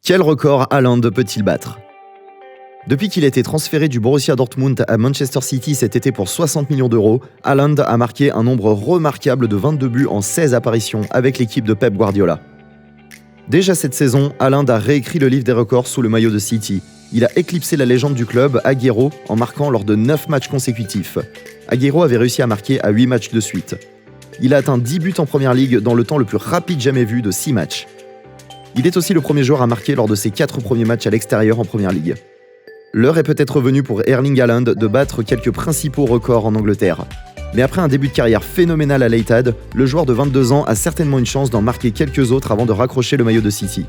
Quel record Haaland peut-il battre? Depuis qu'il a été transféré du Borussia Dortmund à Manchester City cet été pour 60 millions d'euros, Haaland a marqué un nombre remarquable de 22 buts en 16 apparitions avec l'équipe de Pep Guardiola. Déjà cette saison, Haaland a réécrit le livre des records sous le maillot de City. Il a éclipsé la légende du club, Agüero, en marquant lors de 9 matchs consécutifs. Agüero avait réussi à marquer à 8 matchs de suite. Il a atteint 10 buts en Première Ligue dans le temps le plus rapide jamais vu de 6 matchs. Il est aussi le premier joueur à marquer lors de ses 4 premiers matchs à l'extérieur en Première Ligue. L'heure est peut-être venue pour Erling Haaland de battre quelques principaux records en Angleterre. Mais après un début de carrière phénoménal à l'Etihad, le joueur de 22 ans a certainement une chance d'en marquer quelques autres avant de raccrocher le maillot de City.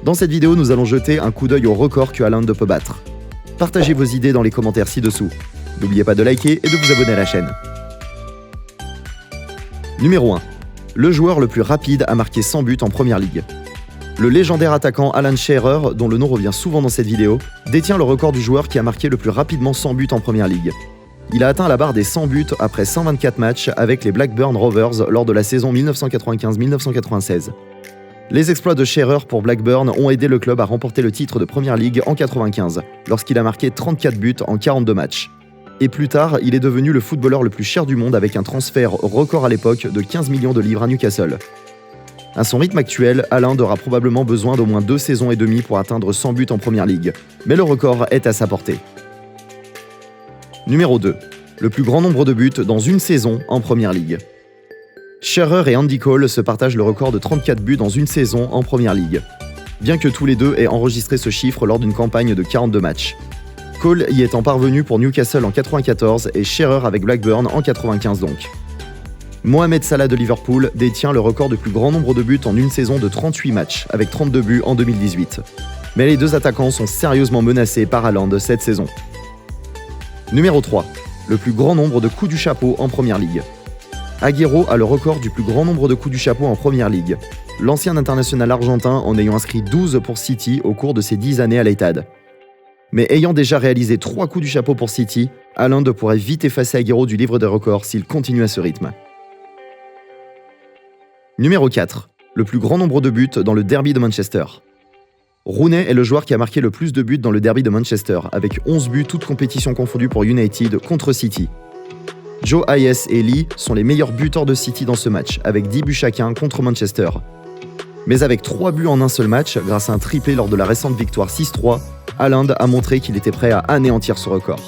Dans cette vidéo, nous allons jeter un coup d'œil aux records que Haaland peut battre. Partagez vos idées dans les commentaires ci-dessous. N'oubliez pas de liker et de vous abonner à la chaîne. Numéro 1. Le joueur le plus rapide à marquer 100 buts en Première Ligue. Le légendaire attaquant Alan Shearer, dont le nom revient souvent dans cette vidéo, détient le record du joueur qui a marqué le plus rapidement 100 buts en Première Ligue. Il a atteint la barre des 100 buts après 124 matchs avec les Blackburn Rovers lors de la saison 1995-1996. Les exploits de Shearer pour Blackburn ont aidé le club à remporter le titre de Première Ligue en 1995, lorsqu'il a marqué 34 buts en 42 matchs. Et plus tard, il est devenu le footballeur le plus cher du monde avec un transfert record à l'époque de 15 millions de livres à Newcastle. À son rythme actuel, Haaland aura probablement besoin d'au moins 2 saisons et demie pour atteindre 100 buts en Première Ligue, mais le record est à sa portée. Numéro 2. Le plus grand nombre de buts dans une saison en Première Ligue. Shearer et Andy Cole se partagent le record de 34 buts dans une saison en Première Ligue, bien que tous les deux aient enregistré ce chiffre lors d'une campagne de 42 matchs. Cole y étant parvenu pour Newcastle en 94 et Shearer avec Blackburn en 95 donc. Mohamed Salah de Liverpool détient le record du plus grand nombre de buts en une saison de 38 matchs, avec 32 buts en 2018. Mais les deux attaquants sont sérieusement menacés par Haaland cette saison. Numéro 3. Le plus grand nombre de coups du chapeau en Première Ligue. Agüero a le record du plus grand nombre de coups du chapeau en Première Ligue, l'ancien international argentin en ayant inscrit 12 pour City au cours de ses 10 années à l'Etihad. Mais ayant déjà réalisé 3 coups du chapeau pour City, Haaland pourrait vite effacer Agüero du livre des records s'il continue à ce rythme. Numéro 4. Le plus grand nombre de buts dans le derby de Manchester. Rooney est le joueur qui a marqué le plus de buts dans le derby de Manchester, avec 11 buts toutes compétitions confondues pour United contre City. Joe Hayes et Lee sont les meilleurs buteurs de City dans ce match, avec 10 buts chacun contre Manchester. Mais avec 3 buts en un seul match, grâce à un triplé lors de la récente victoire 6-3, Haaland a montré qu'il était prêt à anéantir ce record.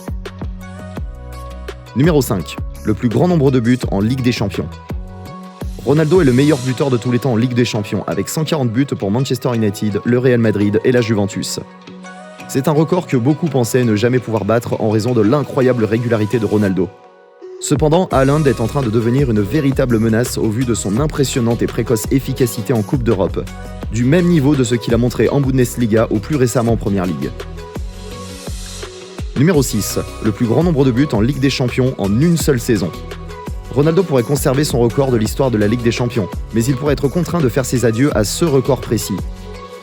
Numéro 5. Le plus grand nombre de buts en Ligue des Champions. Ronaldo est le meilleur buteur de tous les temps en Ligue des Champions, avec 140 buts pour Manchester United, le Real Madrid et la Juventus. C'est un record que beaucoup pensaient ne jamais pouvoir battre en raison de l'incroyable régularité de Ronaldo. Cependant, Haaland est en train de devenir une véritable menace au vu de son impressionnante et précoce efficacité en Coupe d'Europe, du même niveau de ce qu'il a montré en Bundesliga ou plus récemment en Première Ligue. Numéro 6. Le plus grand nombre de buts en Ligue des Champions en une seule saison. Ronaldo pourrait conserver son record de l'histoire de la Ligue des Champions, mais il pourrait être contraint de faire ses adieux à ce record précis.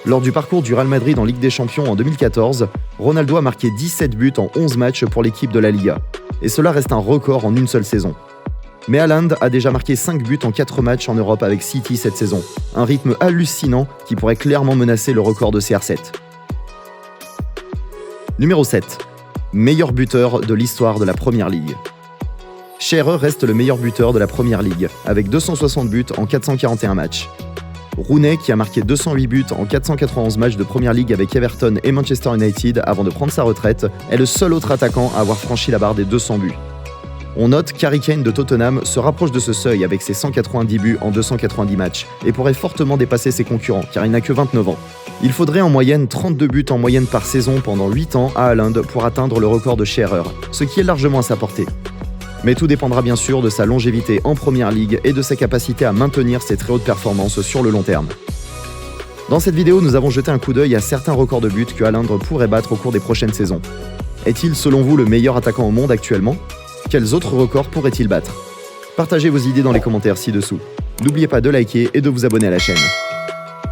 Lors du parcours du Real Madrid en Ligue des Champions en 2014, Ronaldo a marqué 17 buts en 11 matchs pour l'équipe de la Liga, et cela reste un record en une seule saison. Mais Haaland a déjà marqué 5 buts en 4 matchs en Europe avec City cette saison, un rythme hallucinant qui pourrait clairement menacer le record de CR7. Numéro 7. Meilleur buteur de l'histoire de la Première Ligue. Shearer reste le meilleur buteur de la Première Ligue, avec 260 buts en 441 matchs. Rooney, qui a marqué 208 buts en 491 matchs de Première Ligue avec Everton et Manchester United avant de prendre sa retraite, est le seul autre attaquant à avoir franchi la barre des 200 buts. On note qu'Harry Kane de Tottenham se rapproche de ce seuil avec ses 190 buts en 290 matchs et pourrait fortement dépasser ses concurrents car il n'a que 29 ans. Il faudrait en moyenne 32 buts en moyenne par saison pendant 8 ans à Haaland pour atteindre le record de Shearer, ce qui est largement à sa portée. Mais tout dépendra bien sûr de sa longévité en Première Ligue et de sa capacité à maintenir ses très hautes performances sur le long terme. Dans cette vidéo, nous avons jeté un coup d'œil à certains records de buts que Haaland pourrait battre au cours des prochaines saisons. Est-il selon vous le meilleur attaquant au monde actuellement ? Quels autres records pourrait-il battre ? Partagez vos idées dans les commentaires ci-dessous. N'oubliez pas de liker et de vous abonner à la chaîne.